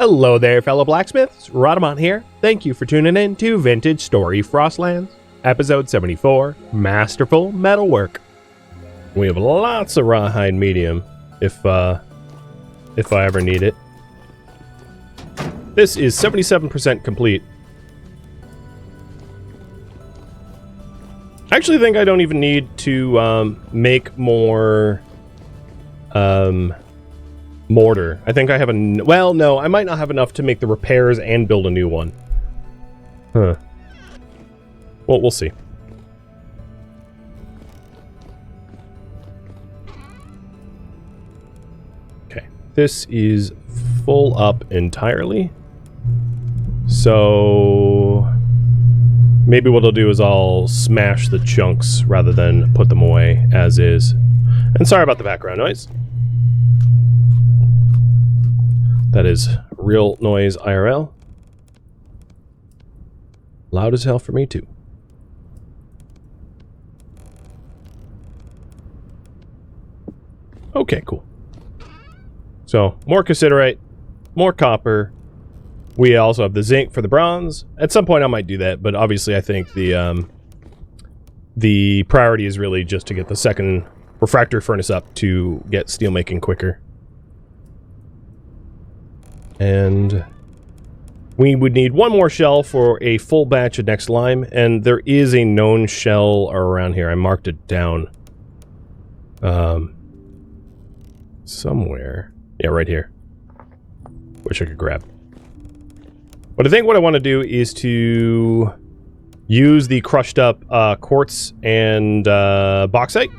Hello there, fellow blacksmiths. Rhadamant here. Thank you for tuning in to Vintage Story Frostlands, episode 74, Masterful Metalwork. We have lots of rawhide medium, if I ever need it. This is 77% complete. I actually think I don't even need to make more mortar. I think I have well, no, I might not have enough to make the repairs and build a new one. Huh. Well, we'll see. Okay, this is full up entirely. So maybe what I'll do is I'll smash the chunks rather than put them away as is. And sorry about the background noise. That is real noise IRL. Loud as hell for me too. Okay, cool. So, more cassiterite, more copper. We also have the zinc for the bronze. At some point I might do that, but obviously I think the priority is really just to get the second refractory furnace up to get steelmaking quicker. And we would need one more shell for a full batch of next lime, and there is a known shell around here. I marked it down somewhere. Yeah, right here. Wish I could grab. But I think what I want to do is to use the crushed up quartz and bauxite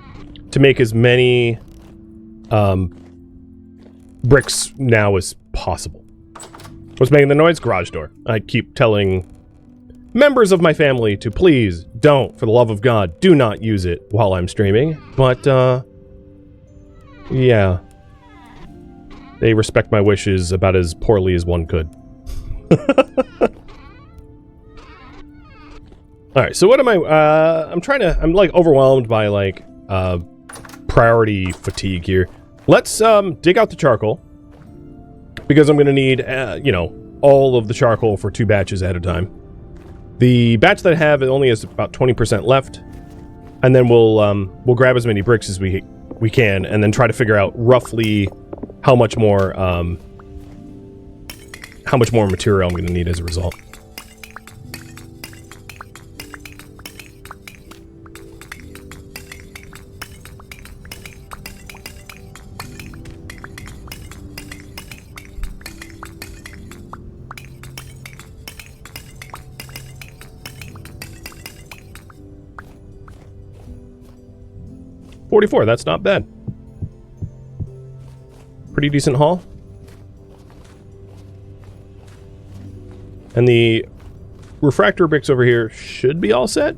to make as many bricks now as possible. What's making the noise? Garage door. I keep telling members of my family to please don't, for the love of God, do not use it while I'm streaming. But, yeah. They respect my wishes about as poorly as one could. Alright, so what am I, I'm like overwhelmed by like, priority fatigue here. Let's, dig out the charcoal. Because I'm going to need, you know, all of the charcoal for 2 batches at a time. The batch that I have, it only has about 20% left. And then we'll grab as many bricks as we can, and then try to figure out roughly how much more material I'm going to need as a result. $44, that's not bad. Pretty decent haul. And the refractor bricks over here should be all set.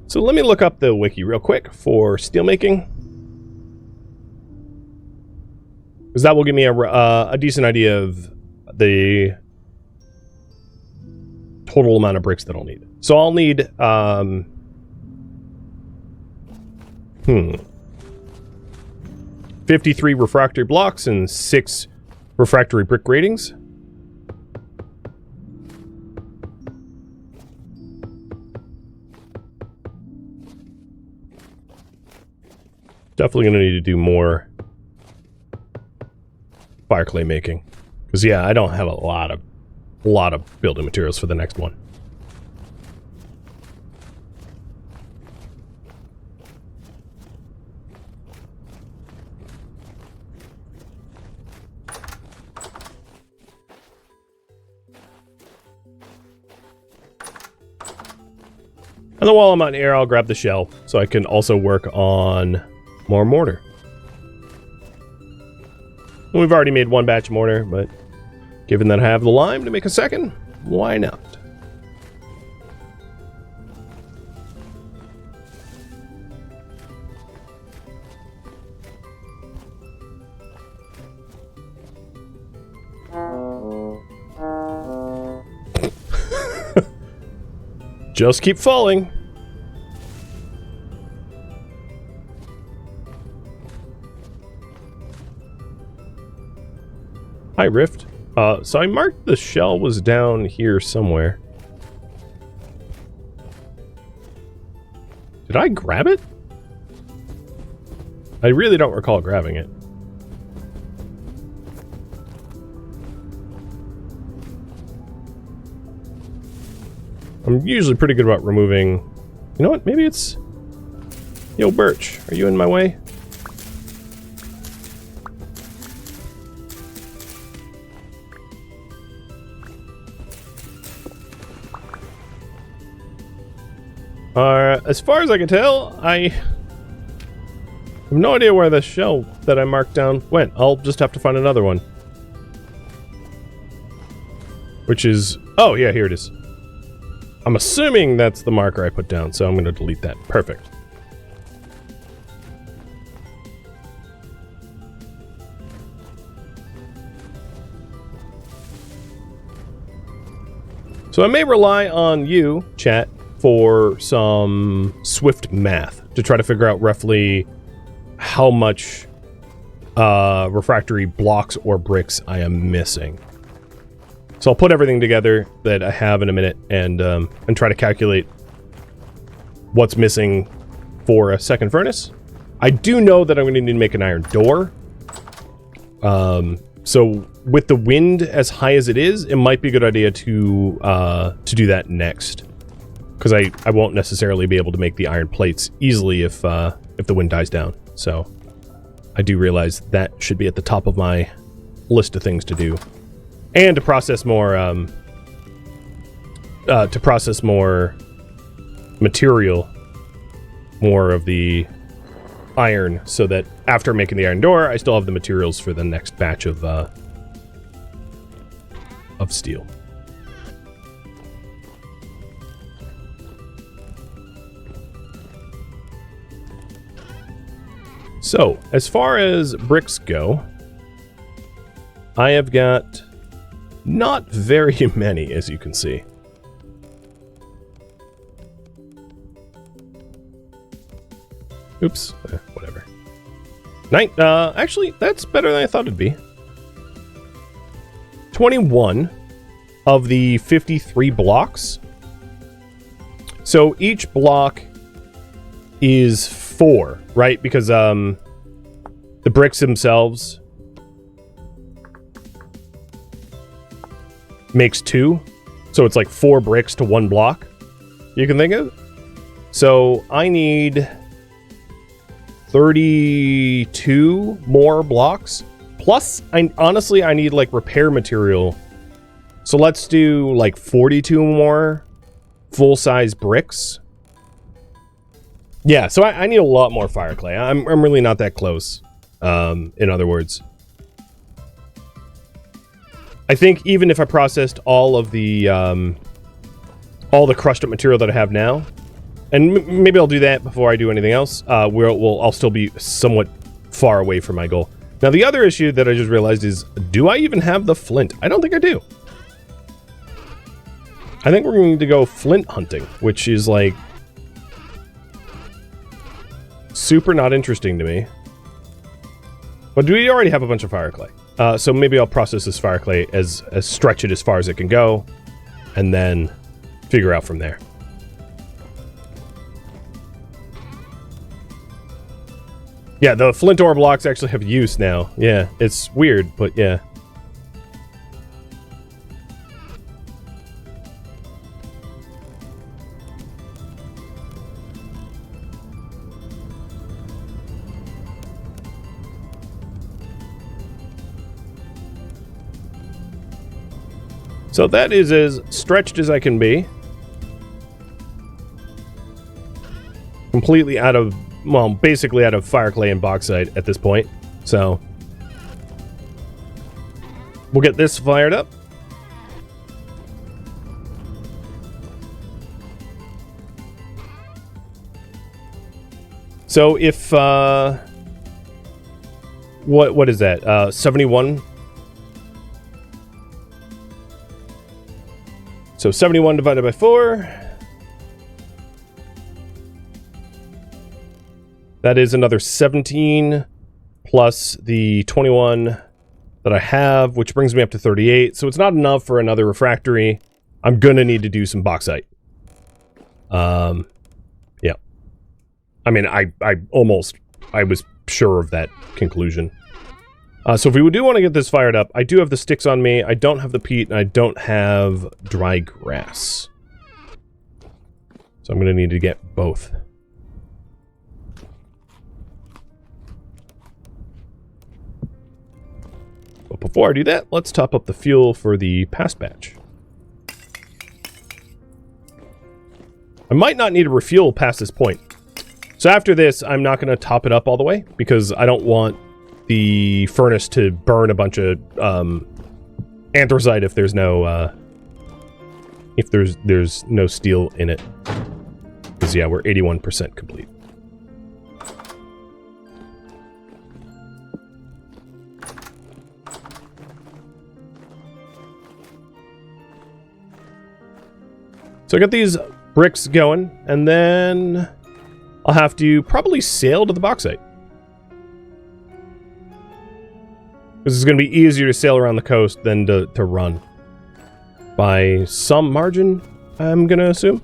So let me look up the wiki real quick for steelmaking. Because that will give me a decent idea of the total amount of bricks that I'll need. So I'll need, 53 refractory blocks and 6 refractory brick gratings. Definitely going to need to do more fire clay making. Because, yeah, I don't have a lot of building materials for the next one. And then while I'm on air, I'll grab the shell so I can also work on more mortar. We've already made 1 batch of mortar, but given that I have the lime to make a second, why not? Just keep falling. Hi, Rift. So I marked the shell was down here somewhere. Did I grab it? I really don't recall grabbing it. I'm usually pretty good about removing... You know what? Maybe it's... Yo, Birch, are you in my way? As far as I can tell, I have no idea where the shell that I marked down went. I'll just have to find another one. Which is... Oh, yeah, here it is. I'm assuming that's the marker I put down, so I'm going to delete that. Perfect. So I may rely on you, chat, for some swift math to try to figure out roughly how much refractory blocks or bricks I am missing. So I'll put everything together that I have in a minute and try to calculate what's missing for a second furnace. I do know that I'm going to need to make an iron door. So with the wind as high as it is, it might be a good idea to do that next. Because I won't necessarily be able to make the iron plates easily if the wind dies down. So I do realize that should be at the top of my list of things to do. And to process more material, more of the iron, so that after making the iron door, I still have the materials for the next batch of steel. So, as far as bricks go, I have got not very many, as you can see. Oops, whatever. Actually, that's better than I thought it'd be. 21 of the 53 blocks. So each block is 4, right? Because the bricks themselves makes 2. So it's like 4 bricks to 1 block, you can think of. So I need 32 more blocks. Plus, honestly, I need like repair material. So let's do like 42 more full-size bricks. Yeah, so I need a lot more fire clay. I'm really not that close, in other words. I think even if I processed all the crushed up material that I have now, and maybe I'll do that before I do anything else, I'll still be somewhat far away from my goal. Now, the other issue that I just realized is, do I even have the flint? I don't think I do. I think we're going to go flint hunting, which is like super not interesting to me. But do we already have a bunch of fire clay? So maybe I'll process this fire clay as stretch it as far as it can go, and then figure out from there. Yeah, the flint ore blocks actually have use now. Yeah, it's weird, but yeah. So that is as stretched as I can be. Completely out of, well, basically out of fire clay and bauxite at this point. So we'll get this fired up. So if what is that? 71. So 71 divided by 4. That is another 17 plus the 21 that I have, which brings me up to 38. So it's not enough for another refractory. I'm gonna need to do some bauxite. Yeah. I mean, I was sure of that conclusion. So if we do want to get this fired up, I do have the sticks on me. I don't have the peat, and I don't have dry grass. So I'm gonna need to get both. But before I do that, let's top up the fuel for the past batch. I might not need to refuel past this point. So after this, I'm not going to top it up all the way, because I don't want the furnace to burn a bunch of anthracite if there's no there's no steel in it. Because yeah, we're 81% complete. So I got these bricks going, and then I'll have to probably sail to the bauxite. This is going to be easier to sail around the coast than to run. By some margin, I'm going to assume.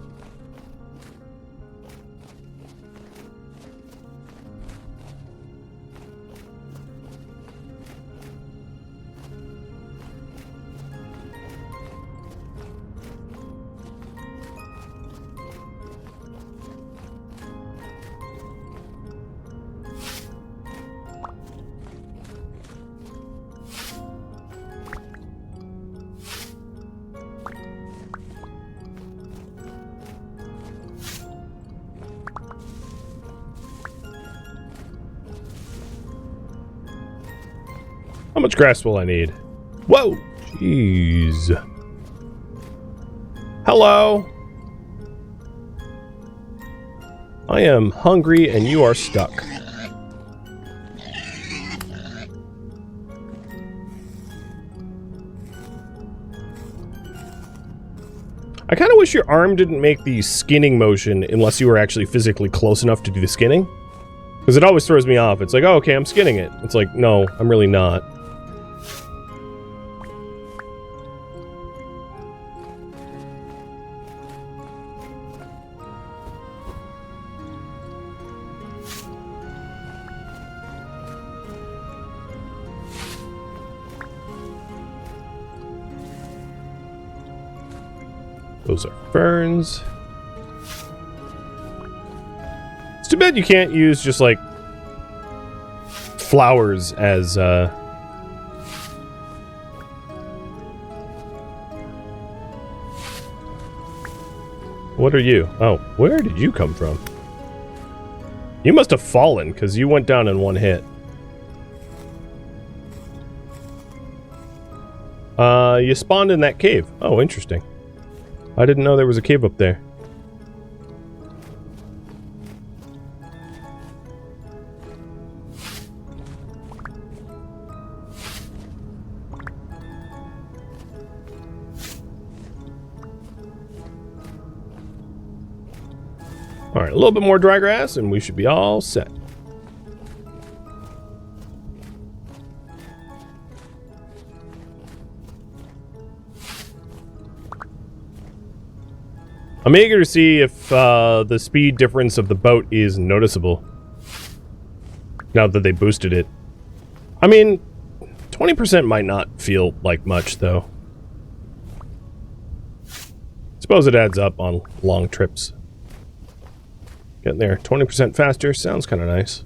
How much grass will I need? Whoa! Jeez. Hello! I am hungry and you are stuck. I kind of wish your arm didn't make the skinning motion unless you were actually physically close enough to do the skinning. Because it always throws me off. It's like, oh, okay, I'm skinning it. It's like, no, I'm really not. Those are ferns. It's too bad you can't use just, like, flowers as, What are you? Oh, where did you come from? You must have fallen, because you went down in one hit. You spawned in that cave. Oh, interesting. I didn't know there was a cave up there. Alright, a little bit more dry grass and we should be all set. I'm eager to see if the speed difference of the boat is noticeable. Now that they boosted it. I mean, 20% might not feel like much, though. Suppose it adds up on long trips. Getting there 20% faster sounds kind of nice.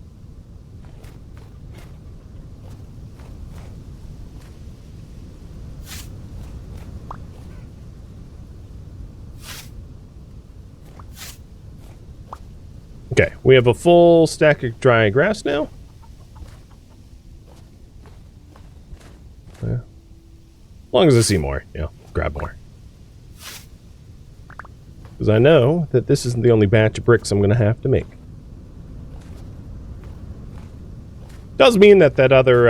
Okay, we have a full stack of dry grass now. Yeah. As long as I see more, grab more. Because I know that this isn't the only batch of bricks I'm going to have to make. Does mean that that other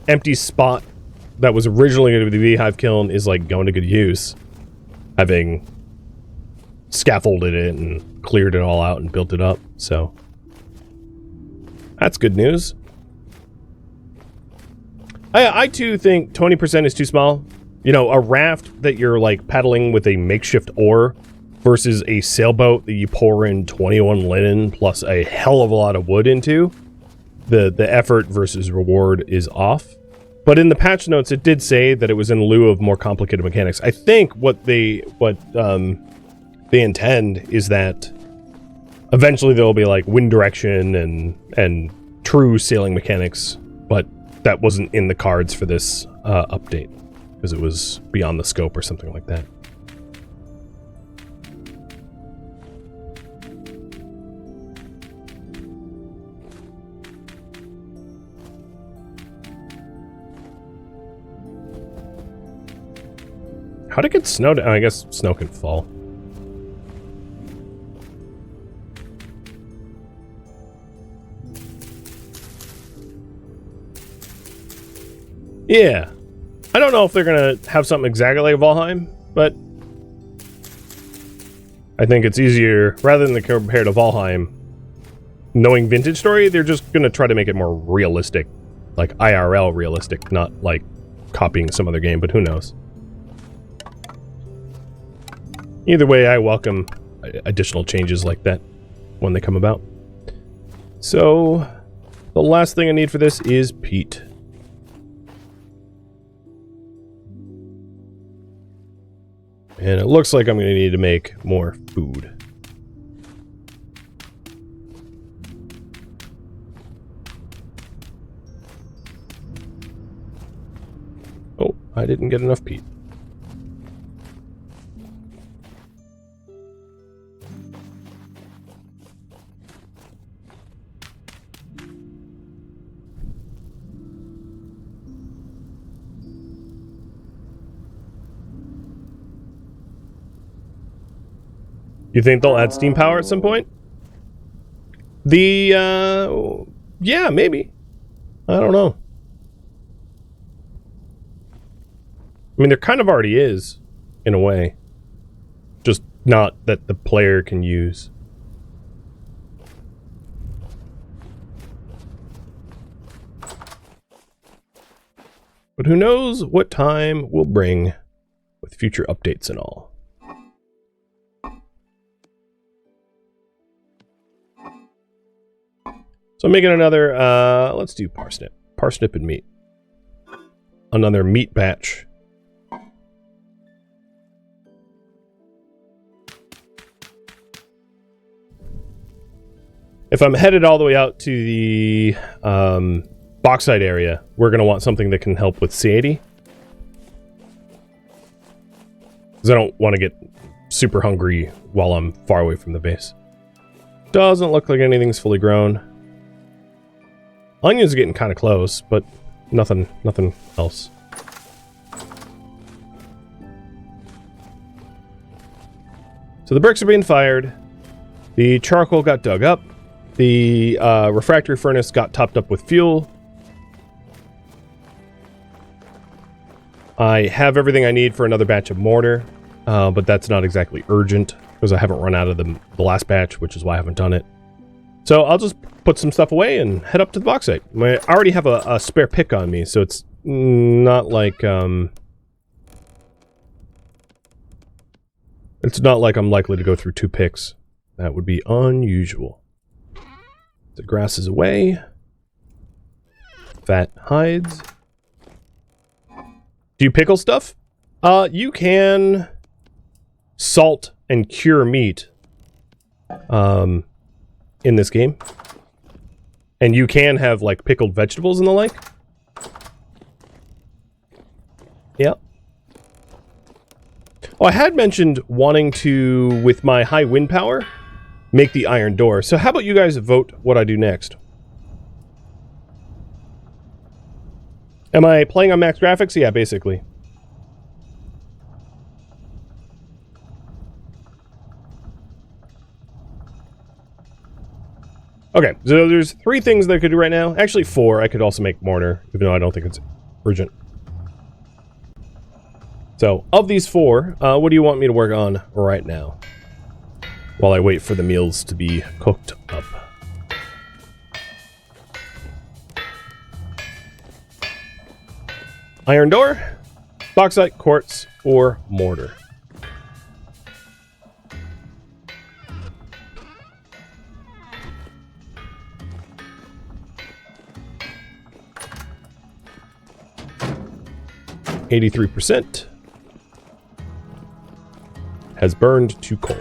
empty spot that was originally going to be the beehive kiln is like going to good use. Having scaffolded it and cleared it all out and built it up, so that's good news. I too think 20% is too small. You know, a raft that you're like paddling with a makeshift oar versus a sailboat that you pour in 21 linen plus a hell of a lot of wood into, the effort versus reward is off. But in the patch notes, it did say that it was in lieu of more complicated mechanics. I think what they intend is that eventually there'll be like wind direction and true sailing mechanics, but that wasn't in the cards for this update because it was beyond the scope or something like that. How'd it get snowed? I guess snow can fall. Yeah. I don't know if they're gonna have something exactly like Valheim, but I think it's easier, rather than compare to Valheim, knowing Vintage Story, they're just gonna try to make it more realistic. Like IRL realistic, not like copying some other game, but who knows. Either way, I welcome additional changes like that when they come about. So, the last thing I need for this is peat. And it looks like I'm going to need to make more food. Oh, I didn't get enough peat. You think they'll add steam power at some point? Yeah, maybe. I don't know. I mean, there kind of already is, in a way. Just not that the player can use. But who knows what time will bring with future updates and all. So I'm making another, let's do parsnip. Parsnip and meat. Another meat batch. If I'm headed all the way out to the bauxite area, we're going to want something that can help with C80. Because I don't want to get super hungry while I'm far away from the base. Doesn't look like anything's fully grown. Onions are getting kind of close, but nothing else. So the bricks are being fired. The charcoal got dug up. The refractory furnace got topped up with fuel. I have everything I need for another batch of mortar, but that's not exactly urgent because I haven't run out of the last batch, which is why I haven't done it. So I'll just put some stuff away and head up to the bauxite. I already have a spare pick on me, so it's not like it's not like I'm likely to go through 2 picks. That would be unusual. The grass is away. Fat hides. Do you pickle stuff? You can salt and cure meat in this game. And you can have, like, pickled vegetables and the like. Yeah. Oh, I had mentioned wanting to, with my high wind power, make the iron door. So how about you guys vote what I do next? Am I playing on max graphics? Yeah, basically. Okay, so there's 3 things that I could do right now. Actually 4. I could also make mortar, even though I don't think it's urgent. So, of these 4, what do you want me to work on right now? While I wait for the meals to be cooked up. Iron door, bauxite, quartz, or mortar. %. Has burned to coal.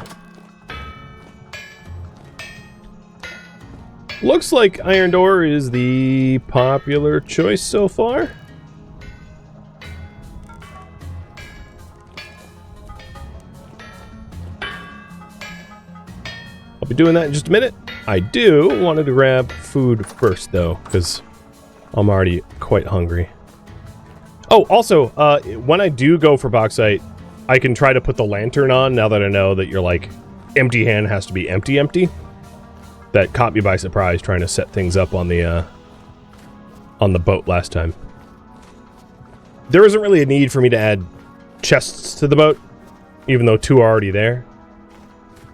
Looks like iron door is the popular choice so far. I'll be doing that in just a minute. I do want to grab food first, though, because I'm already quite hungry. Oh, also, when I do go for bauxite, I can try to put the lantern on now that I know that you're like, empty hand has to be empty. That caught me by surprise trying to set things up on the boat last time. There isn't really a need for me to add chests to the boat, even though 2 are already there.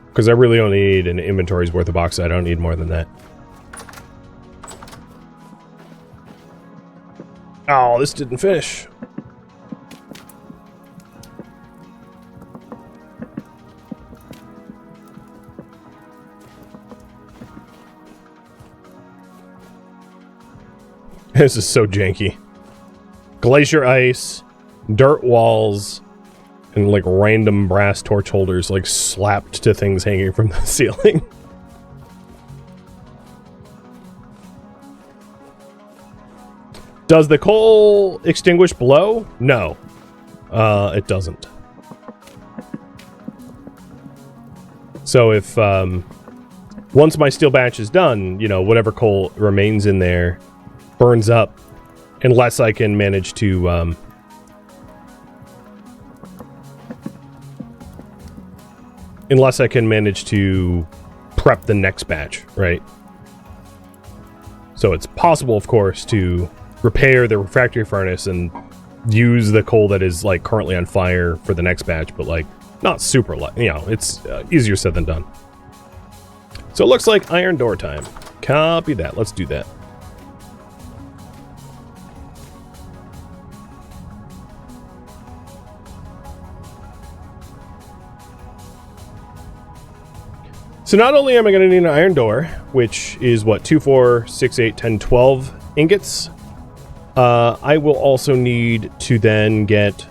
Because I really only need an inventory's worth of bauxite. I don't need more than that. Oh, this didn't finish. This is so janky. Glacier ice, dirt walls, and like random brass torch holders like slapped to things hanging from the ceiling. Does the coal extinguish below? No. It doesn't. So if, once my steel batch is done, you know, whatever coal remains in there burns up, unless I can manage to, prep the next batch, right? So it's possible, of course, to repair the refractory furnace and use the coal that is like currently on fire for the next batch, but like not super, you know, it's easier said than done. So it looks like iron door time. Copy that. Let's do that. So not only am I going to need an iron door, which is what, 2, 4, 6, 8, 10, 12 ingots, I will also need to then get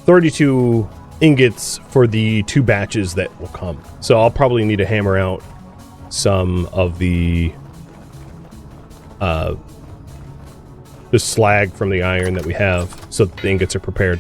32 ingots for the 2 batches that will come. So I'll probably need to hammer out some of the slag from the iron that we have so that the ingots are prepared.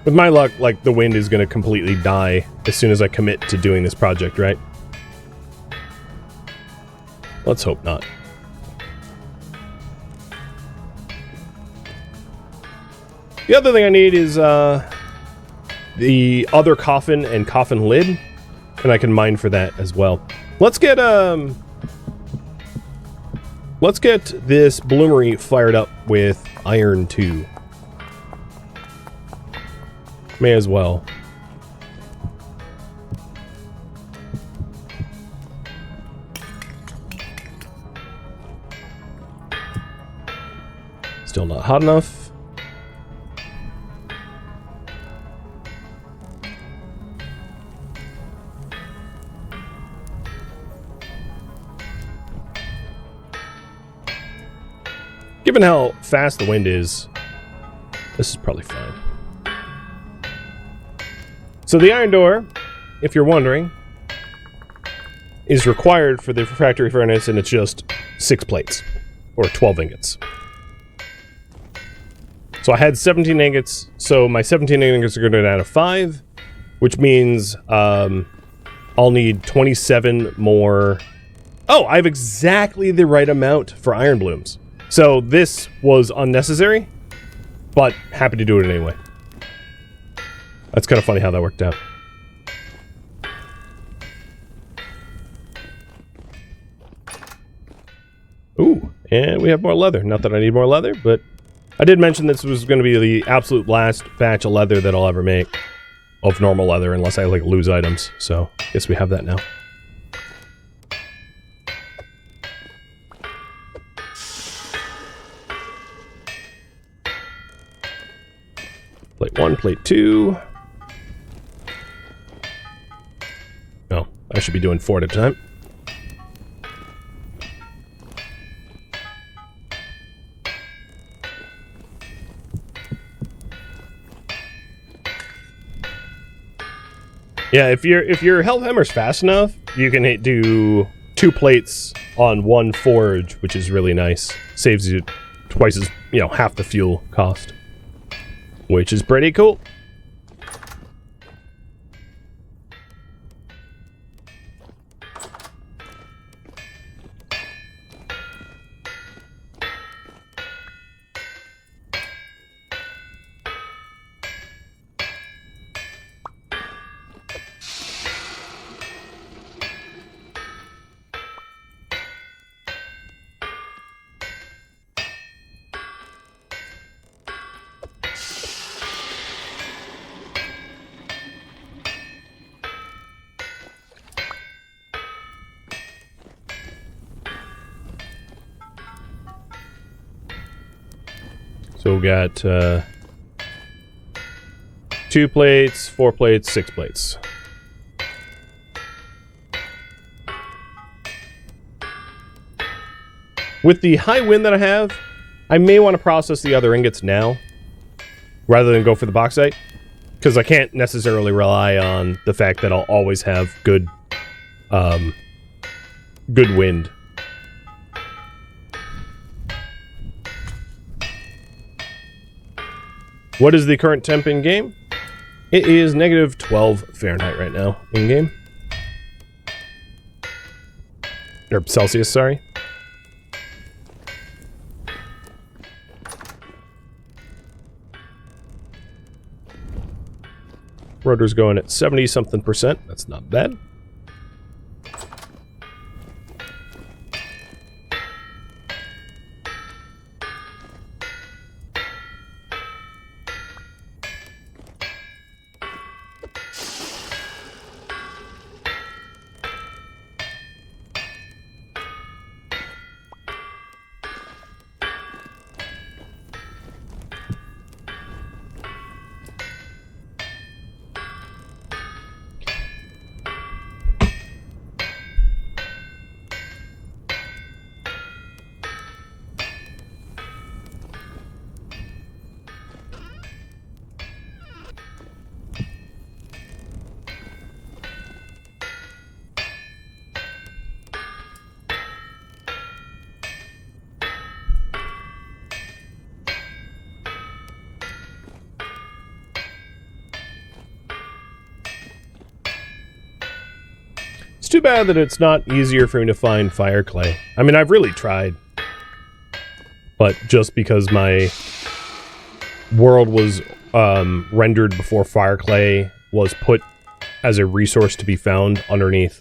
With my luck, like, the wind is going to completely die as soon as I commit to doing this project, right? Let's hope not. The other thing I need is the other coffin and coffin lid, and I can mine for that as well. Let's get this bloomery fired up with iron 2. May as well. Still not hot enough. Given how fast the wind is, this is probably fine. So the iron door, if you're wondering, is required for the refractory furnace, and it's just 6 plates, or 12 ingots. So I had 17 ingots, so my 17 ingots are going to go down to 5, which means I'll need 27 more. Oh, I have exactly the right amount for iron blooms. So this was unnecessary, but happy to do it anyway. That's kind of funny how that worked out. Ooh, And we have more leather. Not that I need more leather, but I did mention this was going to be the absolute last batch of leather that I'll ever make. Of normal leather, unless I, like, lose items. So, I guess we have that now. Plate 1, plate 2. Oh, I should be doing 4 at a time. Yeah, if your Hellhammer's fast enough, you can do 2 plates on 1 forge, which is really nice. Saves you twice as, half the fuel cost. Which is pretty cool. So we got 2 plates, 4 plates, 6 plates. With the high wind that I have, I may want to process the other ingots now, rather than go for the bauxite, because I can't necessarily rely on the fact that I'll always have good wind. What is the current temp in game? It is negative 12 Fahrenheit right now in game. Or Celsius, sorry. Rotor's going at 70-something%. That's not bad. It's too bad that it's not easier for me to find fire clay. I mean, I've really tried. But just because my world was rendered before fire clay was put as a resource to be found underneath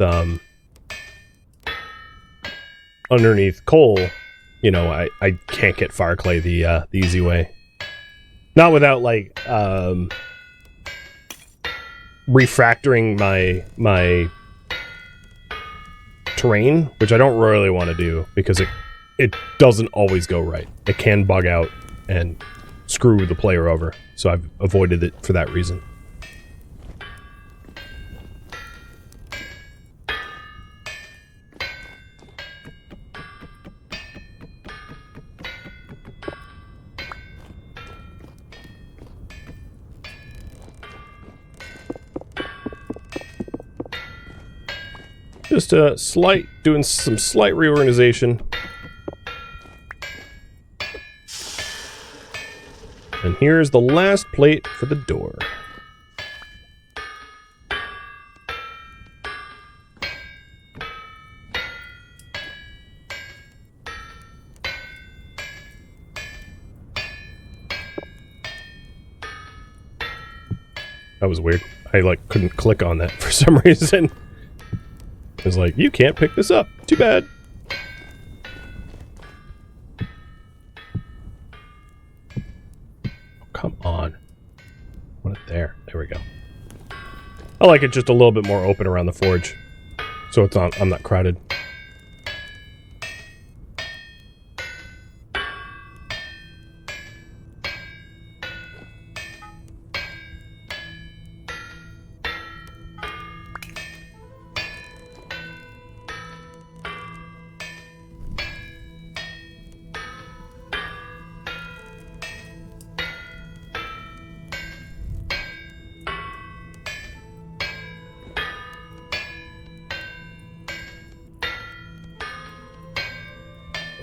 underneath coal, I can't get fire clay the easy way. Not without, like, refactoring my terrain, which I don't really want to do because it doesn't always go right. It can bug out and screw the player over, so I've avoided it for that reason. Just doing some slight reorganization. And here's the last plate for the door. That was weird. I, like, couldn't click on that for some reason. It was like, you can't pick this up. Too bad. There we go. I like it just a little bit more open around the forge, so it's not, I'm not crowded.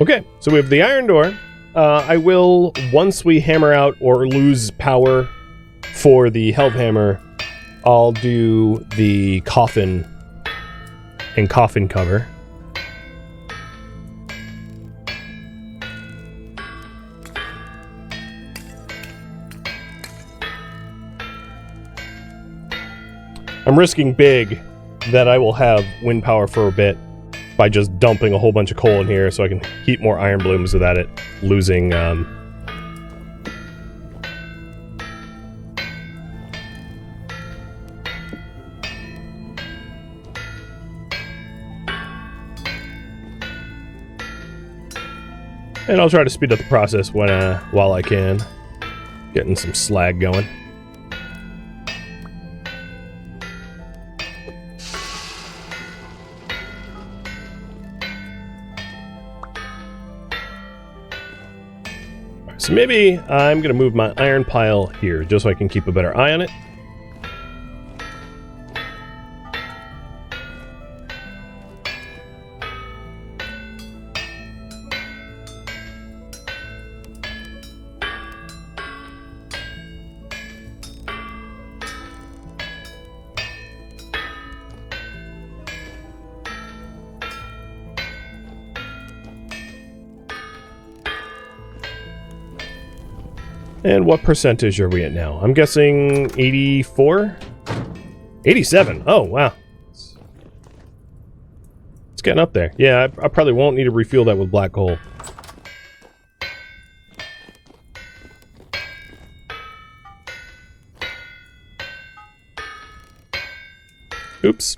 Okay, so we have the iron door. I will, once we hammer out or lose power for the helve hammer, I'll do the coffin and coffin cover. I'm risking big that I will have wind power for a bit by just dumping a whole bunch of coal in here so I can heat more iron blooms without it losing and I'll try to speed up the process when while I can. Getting some slag going. So maybe I'm going to move my iron pile here, just so I can keep a better eye on it. And what percentage are we at now? I'm guessing 84? 87. Oh, wow. It's getting up there. Yeah, I probably won't need to refuel that with black coal. Oops.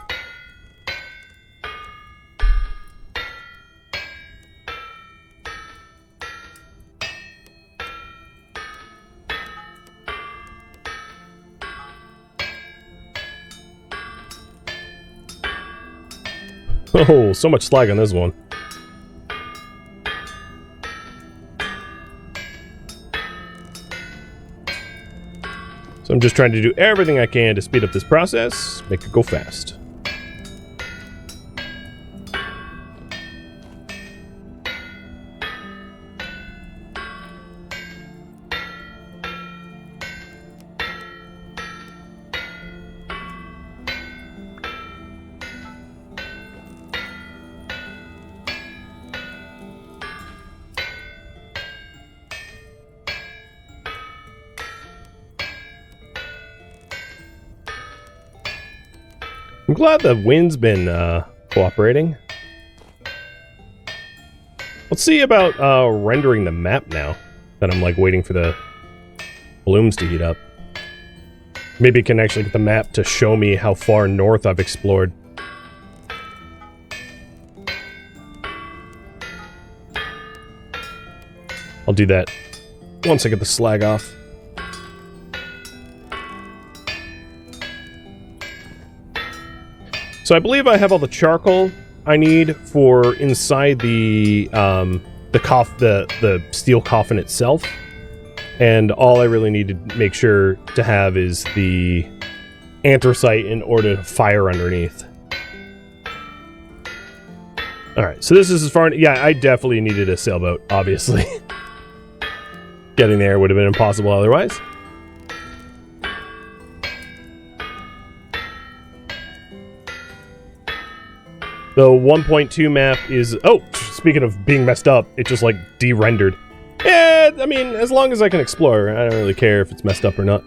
Oh, so much slag on this one. So I'm just trying to do everything I can to speed up this process, make it go fast. I'm glad the wind's been cooperating. Let's see about rendering the map now that I'm like waiting for the blooms to heat up. Maybe it can actually get the map to show me how far north I've explored. I'll do that once I get the slag off. So I believe I have all the charcoal I need for inside the steel coffin itself, and all I really need to make sure to have is the anthracite in order to fire underneath. All right, so this is as far. Yeah, I definitely needed a sailboat. Obviously, getting there would have been impossible otherwise. The 1.2 map is... Oh, speaking of being messed up, it just, like, de-rendered. Yeah, I mean, as long as I can explore, I don't really care if it's messed up or not.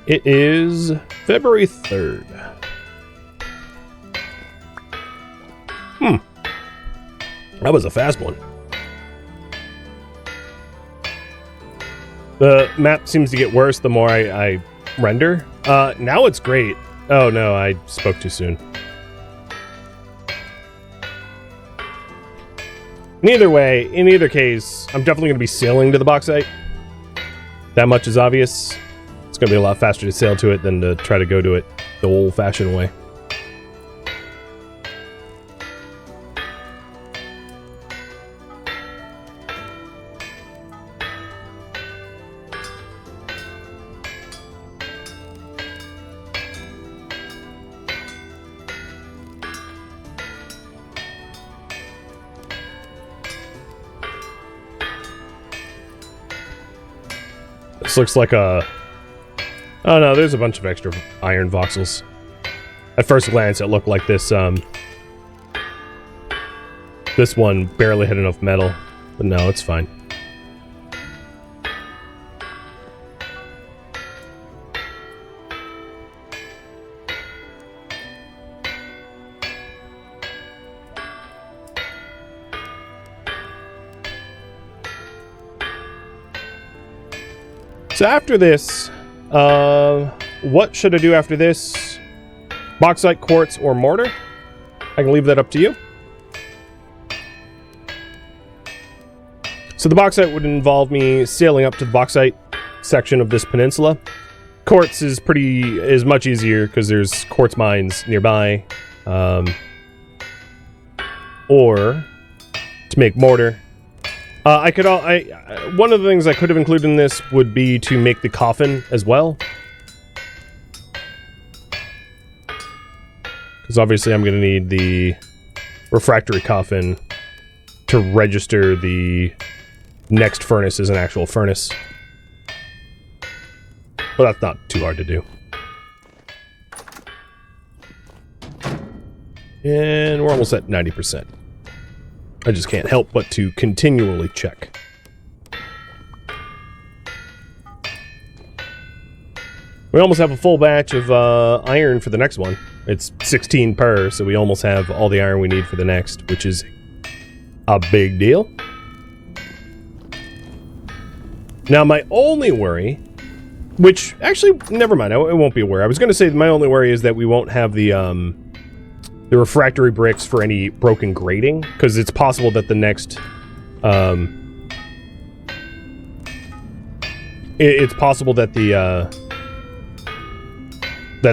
It is February 3rd. That was a fast one. The map seems to get worse the more I render. Now it's great. Oh no, I spoke too soon. Either way, in either case, I'm definitely going to be sailing to the bauxite. That much is obvious. It's going to be a lot faster to sail to it than to try to go to it the old-fashioned way. This looks like a... Oh no, there's a bunch of extra iron voxels. At first glance, it looked like this, this one barely had enough metal, but no, it's fine. So after this, what should I do after this? Bauxite, quartz, or mortar? I can leave that up to you. So the bauxite would involve me sailing up to the bauxite section of this peninsula. Quartz is much easier because there's quartz mines nearby. Or to make mortar. One of the things I could have included in this would be to make the coffin as well. Because obviously I'm going to need the refractory coffin to register the next furnace as an actual furnace. But that's not too hard to do. And we're almost at 90%. I just can't help but to continually check. We almost have a full batch of iron for the next one. It's 16 per, so we almost have all the iron we need for the next, which is a big deal. Now, my only worry, which actually, never mind, it won't be a worry. I was going to say my only worry is that we won't have the refractory bricks for any broken grating, because it's possible that the next, it's possible that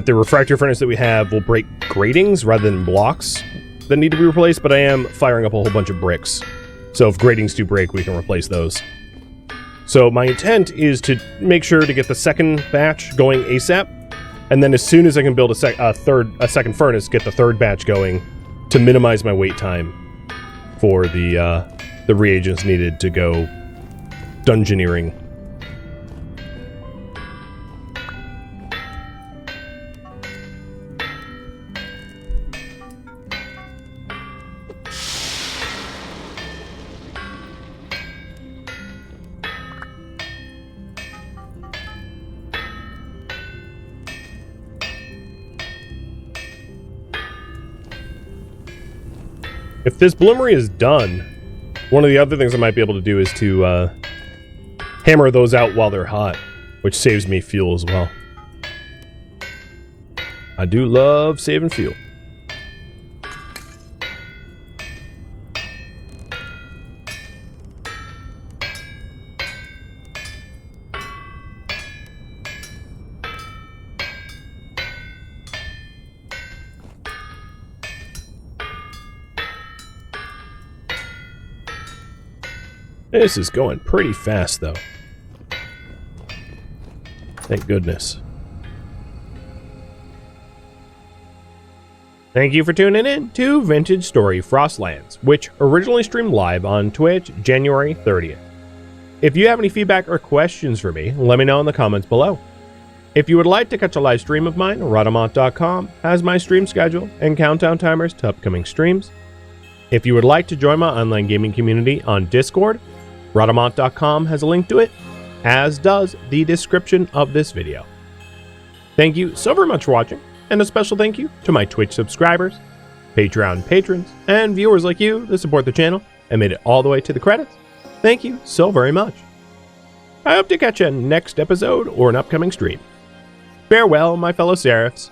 the refractory furnace that we have will break gratings rather than blocks that need to be replaced, but I am firing up a whole bunch of bricks. So if gratings do break, we can replace those. So my intent is to make sure to get the second batch going ASAP, and then as soon as I can build a second furnace, get the third batch going to minimize my wait time for the reagents needed to go dungeoneering. If this bloomery is done, one of the other things I might be able to do is to hammer those out while they're hot, which saves me fuel as well. I do love saving fuel. This is going pretty fast, though. Thank goodness. Thank you for tuning in to Vintage Story Frostlands, which originally streamed live on Twitch January 30th. If you have any feedback or questions for me, let me know in the comments below. If you would like to catch a live stream of mine, Rhadamant.com has my stream schedule and countdown timers to upcoming streams. If you would like to join my online gaming community on Discord, Rhadamant.com has a link to it, as does the description of this video. Thank you so very much for watching, and a special thank you to my Twitch subscribers, Patreon patrons, and viewers like you that support the channel and made it all the way to the credits. Thank you so very much. I hope to catch you next episode or an upcoming stream. Farewell, my fellow Seraphs.